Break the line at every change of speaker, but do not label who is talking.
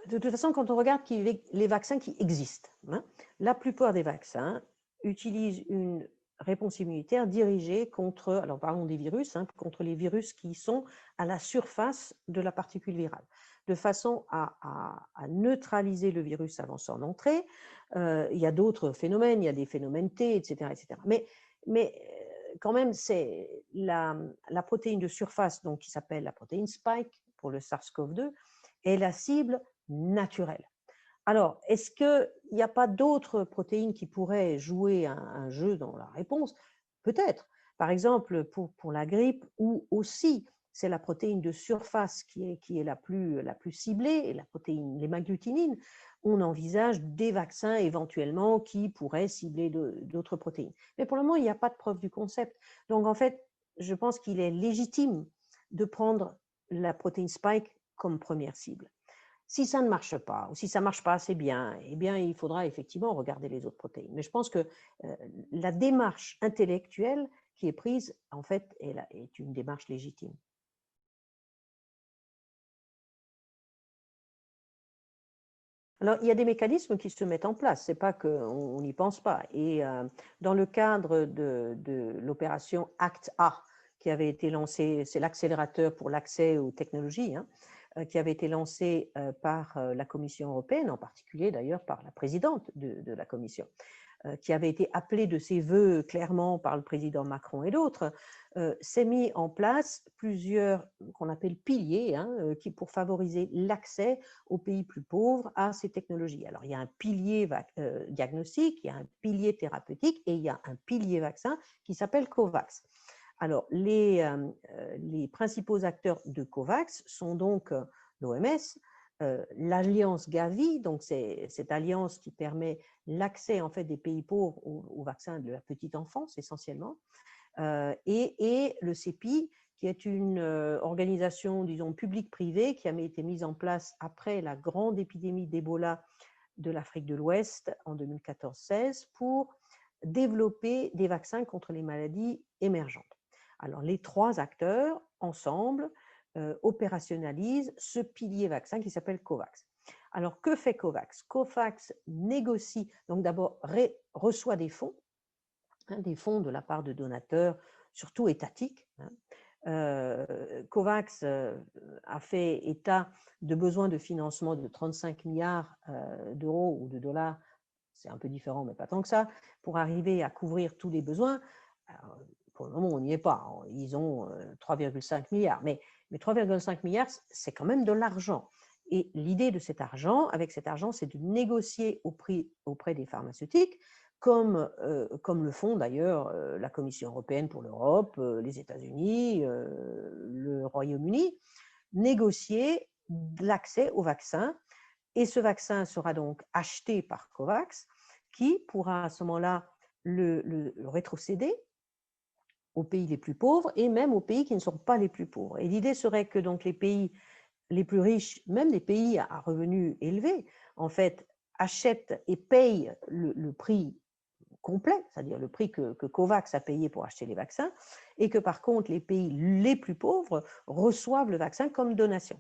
de toute façon, quand on regarde les vaccins qui existent, hein, la plupart des vaccins utilisent une réponse immunitaire dirigée contre, alors parlons des virus, hein, contre les virus qui sont à la surface de la particule virale, de façon à neutraliser le virus avant son entrée. Il y a d'autres phénomènes, il y a des phénomènes T, etc. etc. Mais quand même, c'est la protéine de surface, donc, qui s'appelle la protéine Spike pour le SARS-CoV-2, est la cible naturelle. Alors, est-ce qu'il n'y a pas d'autres protéines qui pourraient jouer un jeu dans la réponse? Peut-être. Par exemple, pour la grippe, ou aussi, c'est la protéine de surface qui est la plus ciblée, et la protéine, l'hémagglutinine. On envisage des vaccins éventuellement qui pourraient cibler d'autres protéines. Mais pour le moment, il n'y a pas de preuve du concept. Donc, en fait, je pense qu'il est légitime de prendre la protéine Spike comme première cible. Si ça ne marche pas, ou si ça ne marche pas assez bien, eh bien, il faudra effectivement regarder les autres protéines. Mais je pense que la démarche intellectuelle qui est prise, en fait, est une démarche légitime. Alors, il y a des mécanismes qui se mettent en place, ce n'est pas qu'on n'y pense pas. Et dans le cadre de l'opération ACT-A, qui avait été lancée, c'est l'accélérateur pour l'accès aux technologies, hein, qui avait été lancé par la Commission européenne, en particulier d'ailleurs par la présidente de la Commission, qui avait été appelée de ses voeux clairement par le président Macron et d'autres, s'est mis en place plusieurs qu'on appelle piliers, hein, pour favoriser l'accès aux pays plus pauvres à ces technologies. Alors, il y a un pilier diagnostic, il y a un pilier thérapeutique et il y a un pilier vaccin qui s'appelle COVAX. Alors, les principaux acteurs de COVAX sont donc l'OMS, l'alliance Gavi, donc c'est cette alliance qui permet l'accès en fait des pays pauvres aux vaccins de la petite enfance essentiellement, et le CEPI, qui est une organisation, disons, publique-privée qui a été mise en place après la grande épidémie d'Ebola de l'Afrique de l'Ouest en 2014-16 pour développer des vaccins contre les maladies émergentes. Alors, les trois acteurs, ensemble, opérationnalisent ce pilier vaccin qui s'appelle COVAX. Alors, que fait COVAX? COVAX négocie, donc d'abord reçoit des fonds de la part de donateurs, surtout étatiques. COVAX a fait état de besoins de financement de 35 milliards d'euros ou de dollars, c'est un peu différent, mais pas tant que ça, pour arriver à couvrir tous les besoins. Alors, pour le moment, on n'y est pas. Ils ont 3,5 milliards. Mais 3,5 milliards, c'est quand même de l'argent. Et l'idée de cet argent, avec cet argent, c'est de négocier auprès des pharmaceutiques, comme le font d'ailleurs la Commission européenne pour l'Europe, les États-Unis, le Royaume-Uni, négocier l'accès au vaccin. Et ce vaccin sera donc acheté par COVAX, qui pourra à ce moment-là le rétrocéder aux pays les plus pauvres et même aux pays qui ne sont pas les plus pauvres. Et l'idée serait que donc les pays les plus riches, même les pays à revenus élevés, en fait, achètent et payent le prix complet, c'est-à-dire le prix que COVAX a payé pour acheter les vaccins, et que par contre les pays les plus pauvres reçoivent le vaccin comme donation.